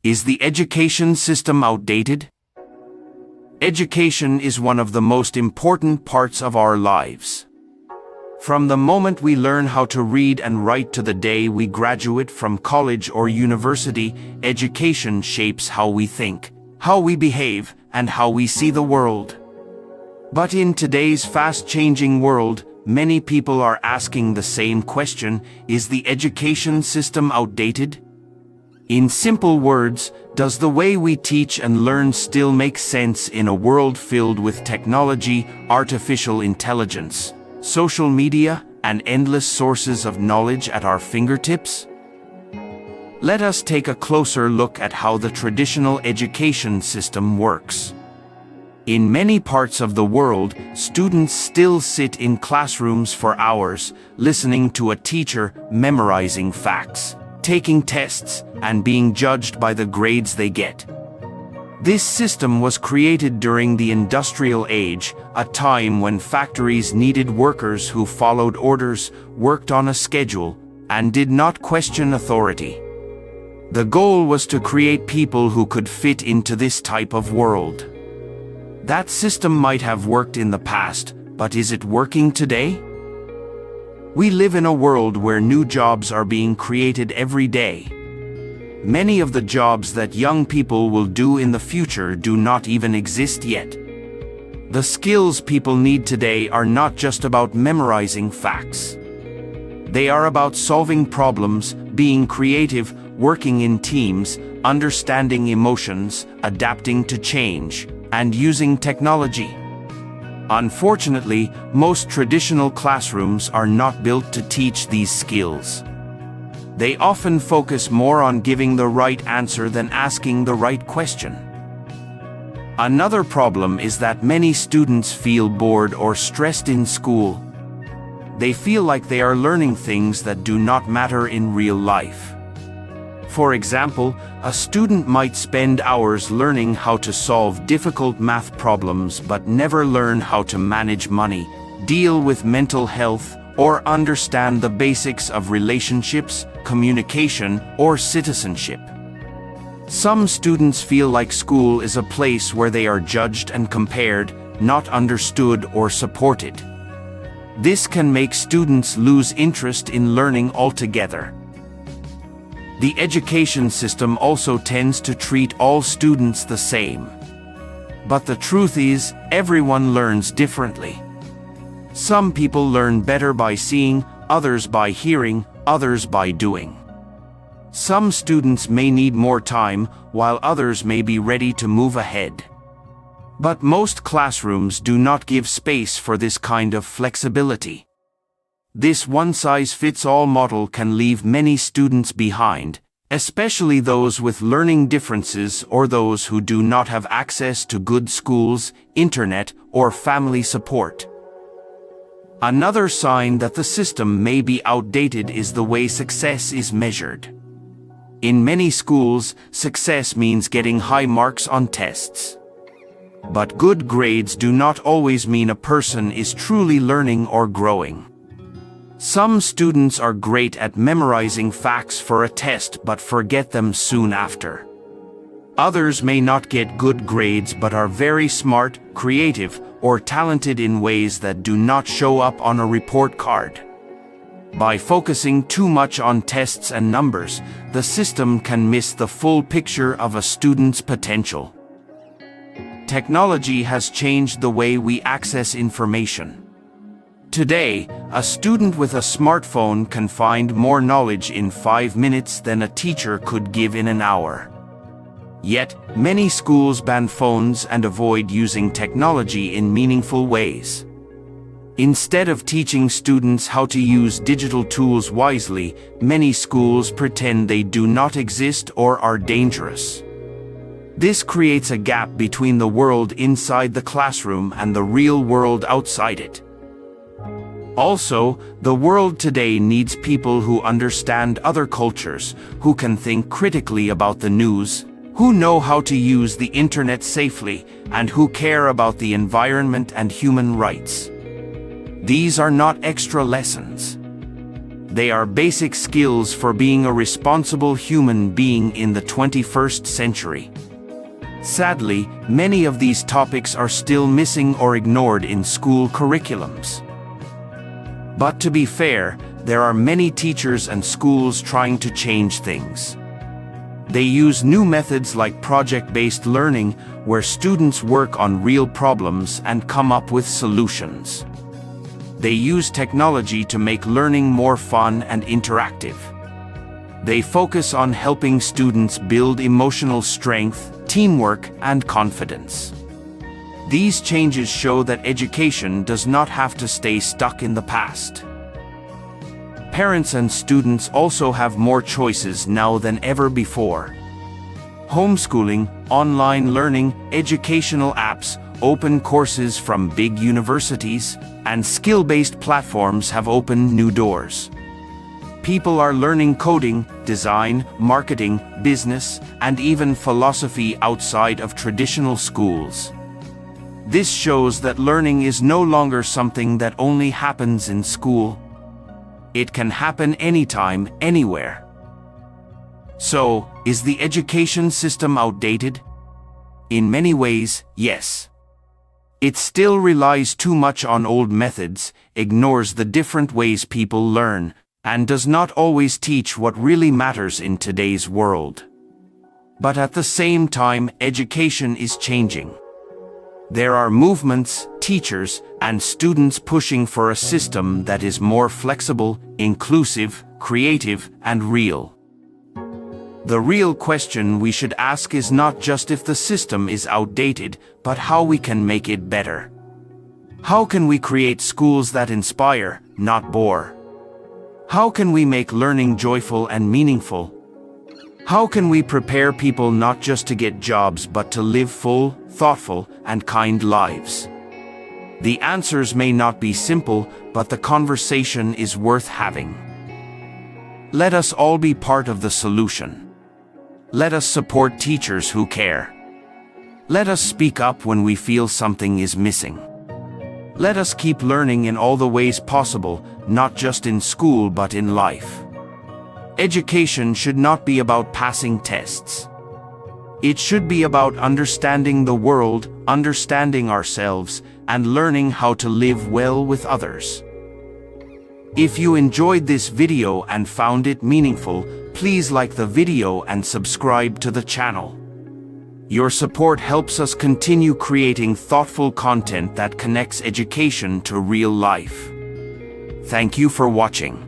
Is the education system outdated? Education is one of the most important parts of our lives. From the moment we learn how to read and write to the day we graduate from college or university, education shapes how we think, how we behave, and how we see the world. But in today's fast-changing world, many people are asking the same question: is the education system outdated? In simple words, does the way we teach and learn still make sense in a world filled with technology, artificial intelligence, social media, and endless sources of knowledge at our fingertips? Let us take a closer look at how the traditional education system works. In many parts of the world, students still sit in classrooms for hours, listening to a teacher, memorizing facts, taking tests, and being judged by the grades they get. This system was created during the Industrial Age, a time when factories needed workers who followed orders, worked on a schedule, and did not question authority. The goal was to create people who could fit into this type of world. That system might have worked in the past, but is it working today? We live in a world where new jobs are being created every day. Many of the jobs that young people will do in the future do not even exist yet. The skills people need today are not just about memorizing facts. They are about solving problems, being creative, working in teams, understanding emotions, adapting to change, and using technology. Unfortunately, most traditional classrooms are not built to teach these skills. They often focus more on giving the right answer than asking the right question. Another problem is that many students feel bored or stressed in school. They feel like they are learning things that do not matter in real life. For example, a student might spend hours learning how to solve difficult math problems but never learn how to manage money, deal with mental health, or understand the basics of relationships, communication, or citizenship. Some students feel like school is a place where they are judged and compared, not understood or supported. This can make students lose interest in learning altogether. The education system also tends to treat all students the same. But the truth is, everyone learns differently. Some people learn better by seeing, others by hearing, others by doing. Some students may need more time, while others may be ready to move ahead. But most classrooms do not give space for this kind of flexibility. This one-size-fits-all model can leave many students behind, especially those with learning differences or those who do not have access to good schools, internet, or family support. Another sign that the system may be outdated is the way success is measured. In many schools, success means getting high marks on tests. But good grades do not always mean a person is truly learning or growing. Some students are great at memorizing facts for a test but forget them soon after. Others may not get good grades but are very smart, creative, or talented in ways that do not show up on a report card. By focusing too much on tests and numbers, the system can miss the full picture of a student's potential. Technology has changed the way we access information. Today, a student with a smartphone can find more knowledge in 5 minutes than a teacher could give in an hour. Yet, many schools ban phones and avoid using technology in meaningful ways. Instead of teaching students how to use digital tools wisely, many schools pretend they do not exist or are dangerous. This creates a gap between the world inside the classroom and the real world outside it. Also, the world today needs people who understand other cultures, who can think critically about the news, who know how to use the internet safely, and who care about the environment and human rights. These are not extra lessons. They are basic skills for being a responsible human being in the 21st century. Sadly, many of these topics are still missing or ignored in school curriculums. But to be fair, there are many teachers and schools trying to change things. They use new methods like project-based learning, where students work on real problems and come up with solutions. They use technology to make learning more fun and interactive. They focus on helping students build emotional strength, teamwork, and confidence. These changes show that education does not have to stay stuck in the past. Parents and students also have more choices now than ever before. Homeschooling, online learning, educational apps, open courses from big universities, and skill-based platforms have opened new doors. People are learning coding, design, marketing, business, and even philosophy outside of traditional schools. This shows that learning is no longer something that only happens in school. It can happen anytime, anywhere. So, is the education system outdated? In many ways, yes. It still relies too much on old methods, ignores the different ways people learn, and does not always teach what really matters in today's world. But at the same time, education is changing. There are movements, teachers, and students pushing for a system that is more flexible, inclusive, creative, and real. The real question we should ask is not just if the system is outdated, but how we can make it better. How can we create schools that inspire, not bore? How can we make learning joyful and meaningful? How can we prepare people not just to get jobs but to live full, thoughtful, and kind lives? The answers may not be simple, but the conversation is worth having. Let us all be part of the solution. Let us support teachers who care. Let us speak up when we feel something is missing. Let us keep learning in all the ways possible, not just in school but in life. Education should not be about passing tests. It should be about understanding the world, understanding ourselves, and learning how to live well with others. If you enjoyed this video and found it meaningful, please like the video and subscribe to the channel. Your support helps us continue creating thoughtful content that connects education to real life. Thank you for watching.